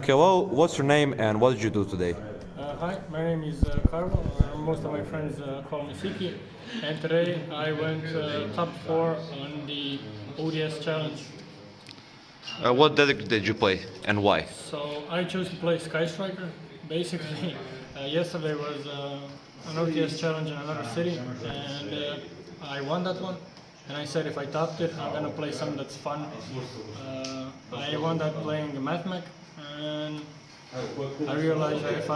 Okay, well, what's your name and what did you do today? Hi, my name is Karlo. Most of my friends call me Siketić. And today I went top 4 on the OTS challenge. What deck did you play and why? So I chose to play Sky Striker. Basically, yesterday was an OTS challenge in another city, and I won that one. And I said if I topped it, I'm gonna play something that's fun. I won that playing Math Mech, and I realized that if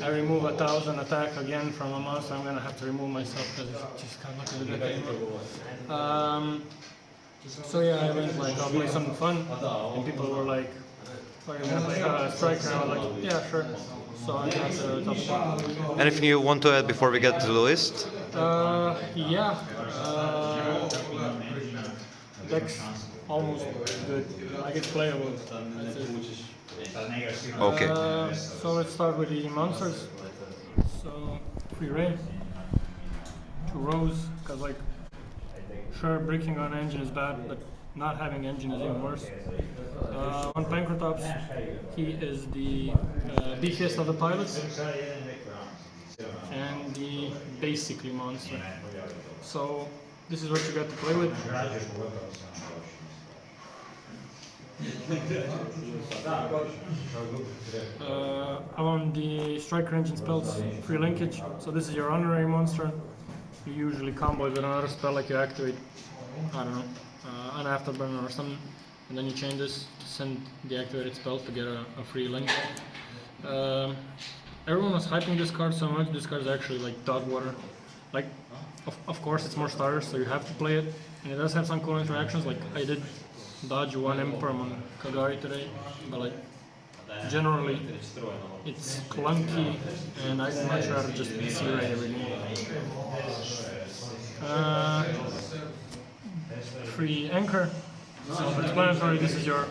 I remove 1,000 attack again from a monster, I'm gonna have to remove myself because it's just kind of not gonna do that anymore. So yeah, I went like I'll play something fun, and people were like, "Are you gonna play Striker?" And I was like, "Yeah, sure." So I got the top spot. Anything you want to add before we get to the list? Yeah. Deck's almost good. Like it's playable. That's it. Okay. So let's start with the monsters. So free reign, 2 rows, because like sure bricking on engine is bad, but not having engine is even worse. On Pancratops, he is the beefiest of the pilots and the basically monster. So this is what you got to play with. On the striker engine spells, free linkage. So this is your honorary monster. You usually combo it with another spell, like you activate, I don't know, an afterburner or something, and then you chain this to send the activated spell to get a free link. Everyone was hyping this card so much. This card is actually like dog water. Like, of course it's more starters, so you have to play it, and it does have some cool interactions. Like I did dodge 1 Emperor on Kagari today, but like generally it's clunky, and I'd much rather just C-Ray every game. Free anchor, self-explanatory. This is your,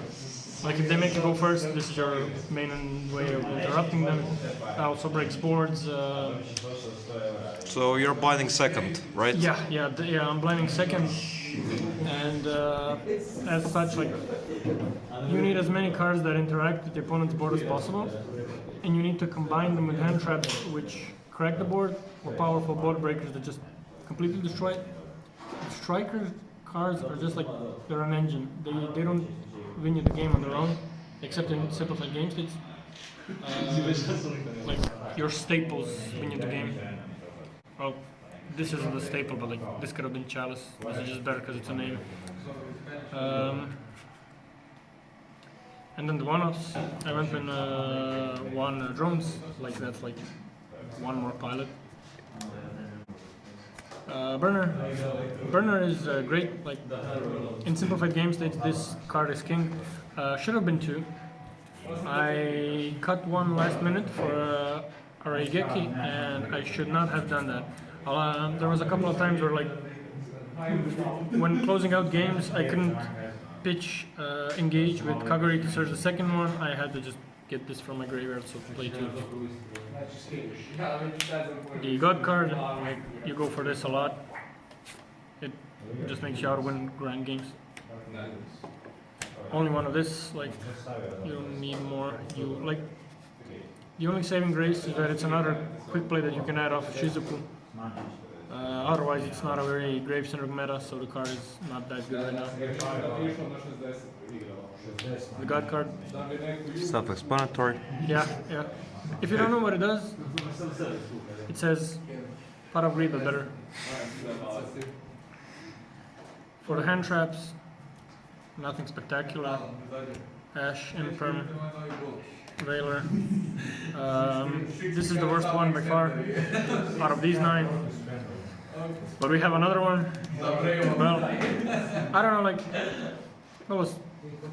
like if they make you go first, this is your main way of interrupting them. Also breaks boards. So you're blinding second, right? Yeah, I'm blinding second, and as such, like you need as many cards that interact with the opponent's board as possible, and you need to combine them with hand traps, which crack the board, or powerful board breakers that just completely destroy it. Striker cards are just like they're an engine. They don't win you the game on their own, except in simplified game states. Like your staples win you the game. Well, this isn't a staple, but like this could have been Chalice. This is just better because it's a name. And then the one-offs, I went with 1 drones, like that's like 1 more pilot. Burner is great. Like in simplified game states, this card is king. Should have been 2. I cut 1 last minute for a Raigeki, and I should not have done that. There was a couple of times where like when closing out games, I couldn't pitch engage with Kagari to search the second one. I had to just get this from my graveyard, so play 2. The God card, like, you go for this a lot. It just makes you out-win grand games. Only 1 of this, like, you don't need more. You like the only saving grace is that it's another quick play that you can add off Shizuku. Otherwise, it's not a very grave-centered meta, so the card is not that good right now. The God card. Self-explanatory. Yeah. If you don't know what it does, it says pot of greed, but better. For the hand traps, nothing spectacular. Ash, Imperm, Veiler. This is the worst one by far out of these 9. But we have another one. Well, I don't know, like, it was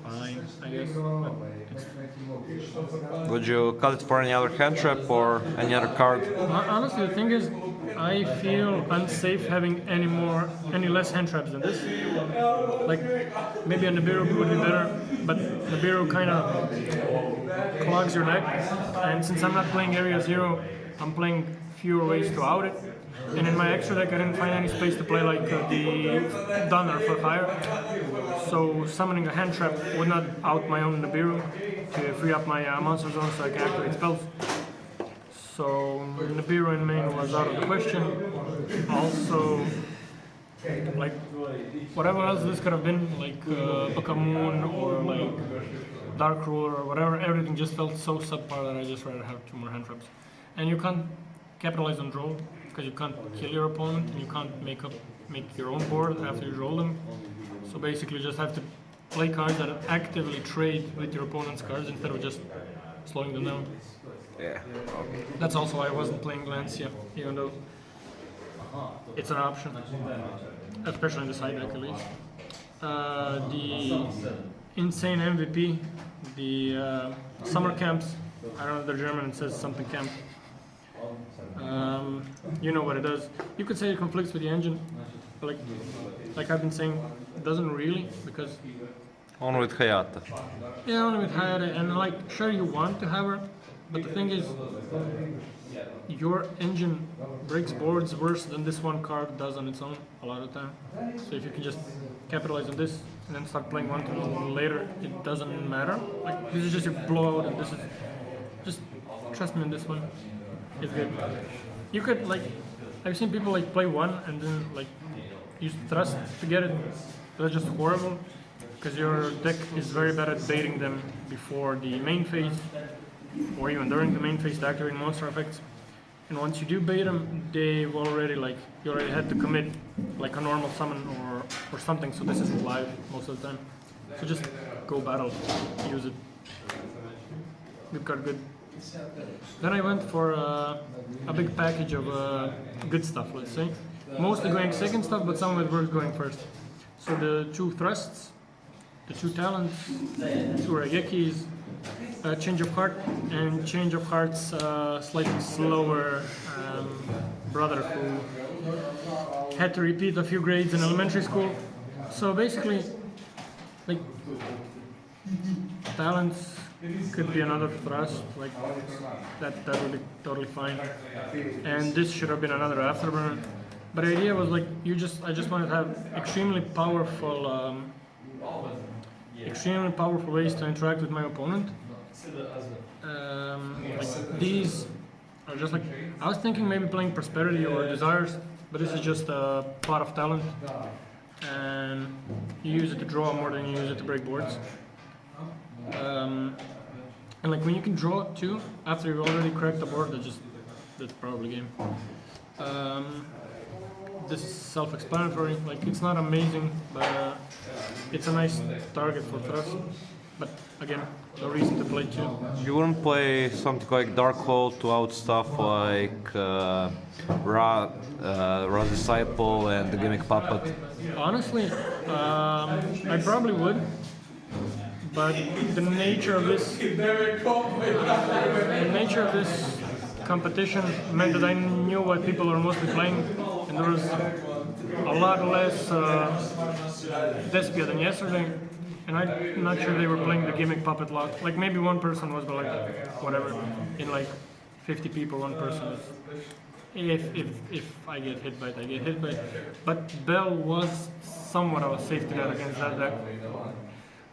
fine, I guess. Would you cut it for any other hand trap or any other card? Honestly, the thing is, I feel unsafe having any less hand traps than this. Like, maybe a Nibiru would be better, but Nibiru kind of clogs your deck. And since I'm not playing Area 0, I'm playing fewer ways to out it. And in my extra deck, I didn't find any space to play like the Dunner for hire. So summoning a hand trap would not out my own Nibiru to free up my monster zone so I can activate spells. So Nibiru in main was out of the question. Also, like whatever else this could have been, like Book of Moon or like Dark Ruler or whatever, everything just felt so subpar that I just rather have 2 more hand traps. And you can't capitalize on draw because you can't kill your opponent and you can't make your own board after you roll them. So basically you just have to play cards that actively trade with your opponent's cards instead of just slowing them down. Yeah. Okay. That's also why I wasn't playing Glancia, even though it's an option, especially in the side deck at least. The insane MVP, the summer camps, I don't know if they're German, it says something camp. You know what it does. You could say it conflicts with the engine, but like I've been saying, it doesn't really, because On with Hayata. yeah, only with Hayate, and like sure you want to have her, but the thing is, your engine breaks boards worse than this one card does on its own a lot of the time. So if you can just capitalize on this and then start playing one turn later, it doesn't matter. Like this is just your blowout, and this is just trust me on this one. It's good. You could like I've seen people like play one and then like use thrust to get it. That's just horrible because your deck is very bad at baiting them before the main phase or even during the main phase to activate monster effects. And once you do bait them, they've already you already had to commit like a normal summon or something. So this isn't live most of the time. So just go battle, use it. Good card, good. Then I went for a big package of good stuff, let's say. Mostly going second stuff, but some of it was going first. So the 2 thrusts, the 2 talents, 2 Raigekis, Change of Heart, and Change of Heart's slightly slower brother who had to repeat a few grades in elementary school. So basically, like, talents could be another thrust, like that would be totally fine. And this should have been another afterburn. But the idea was like I just wanted to have extremely powerful ways to interact with my opponent. Like these are just like I was thinking maybe playing Prosperity or Desires, but this is just a pot of talent, and you use it to draw more than you use it to break boards. And like when you can draw 2 after you've already cracked the board, that's probably game. This is self-explanatory. Like it's not amazing, but it's a nice target for thrust. But again, no reason to play 2. You wouldn't play something like Dark Hole to out stuff like Ra Disciple and the Gimmick Puppet? Honestly, I probably would. But the nature of this competition meant that I knew what people were mostly playing, and there was a lot less Despia than yesterday, and I'm not sure they were playing the Gimmick Puppet lot. Like maybe one person was, but like whatever. In like 50 people, one person is. If I get hit by it, I get hit by it. But Bell was somewhat of a safety net against that deck.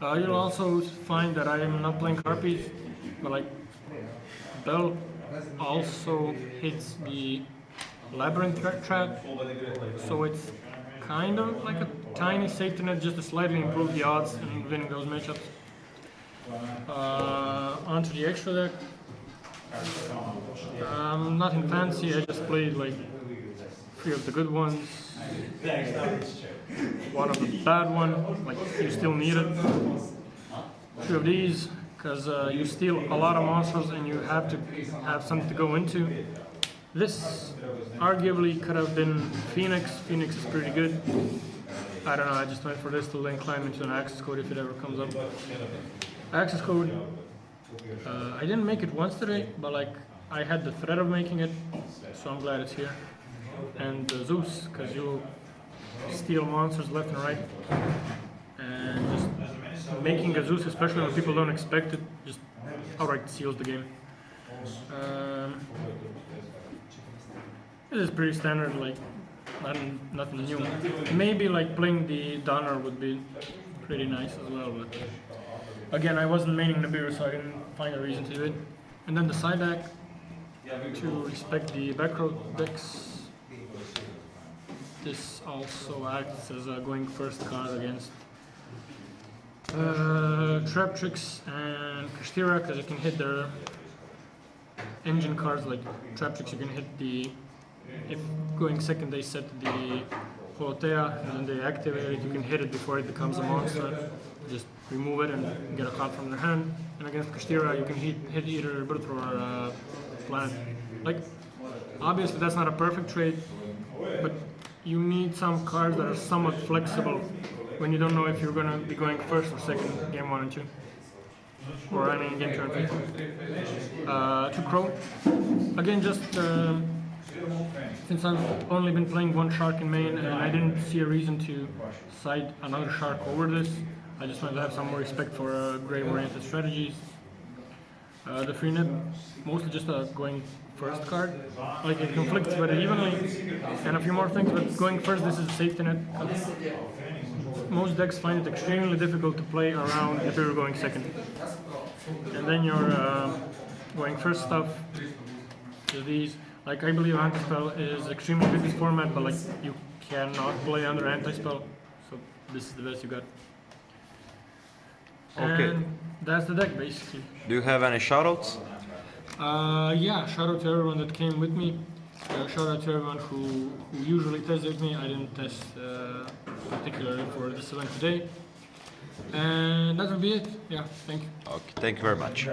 You'll also find that I am not playing Harpies, but like Bell also hits the Labyrinth trap, so it's kind of like a tiny safety net just to slightly improve the odds in winning those matchups. Onto the extra deck. Nothing fancy, I just played like 3 of the good ones, 1 of the bad one, like you still need it. 3 of these, because you steal a lot of monsters and you have to have something to go into. This arguably could have been Phoenix. Phoenix is pretty good. I don't know, I just went for this to then climb into an access code if it ever comes up. Access code, I didn't make it once today, but like I had the threat of making it, so I'm glad it's here. And Zeus, because you steal monsters left and right, and just making a Zeus, especially when people don't expect it, just outright seals the game. This is pretty standard, like nothing new. Maybe like playing the Donner would be pretty nice as well, but again, I wasn't maining Nibiru, so I didn't find a reason to do it. And then the side deck, to respect the back row decks, this also acts as a going first card against Trap Tricks and Kashtira, because you can hit their engine cards. Like Trap Tricks, you can hit the, if going second they set the Holotea and then they activate it, you can hit it before it becomes a monster. Just remove it and get a card from their hand. And against Kashtira, you can hit either Birth or Planet. Like, obviously that's not a perfect trade, but you need some cards that are somewhat flexible when you don't know if you're going to be going first or second game 1 and 2. Or any game 2 and 3. To Crow. Again, just since I've only been playing one Shark in main and I didn't see a reason to side another Shark over this, I just wanted to have some more respect for grave-oriented strategies. The free nib, mostly just a going first card. Like it conflicts with it evenly, and a few more things, but going first, this is a safety net. Most decks find it extremely difficult to play around if you're going second. And then your going first stuff is these. Like I believe anti-spell is extremely good in this format, but like you cannot play under anti-spell, so this is the best you got. Okay. And that's the deck basically. Do you have any shoutouts? Yeah, shout out to everyone that came with me. Shout out to everyone who usually tests with me. I didn't test particularly for this event today. And that will be it. Yeah, thank you. Okay, thank you very much.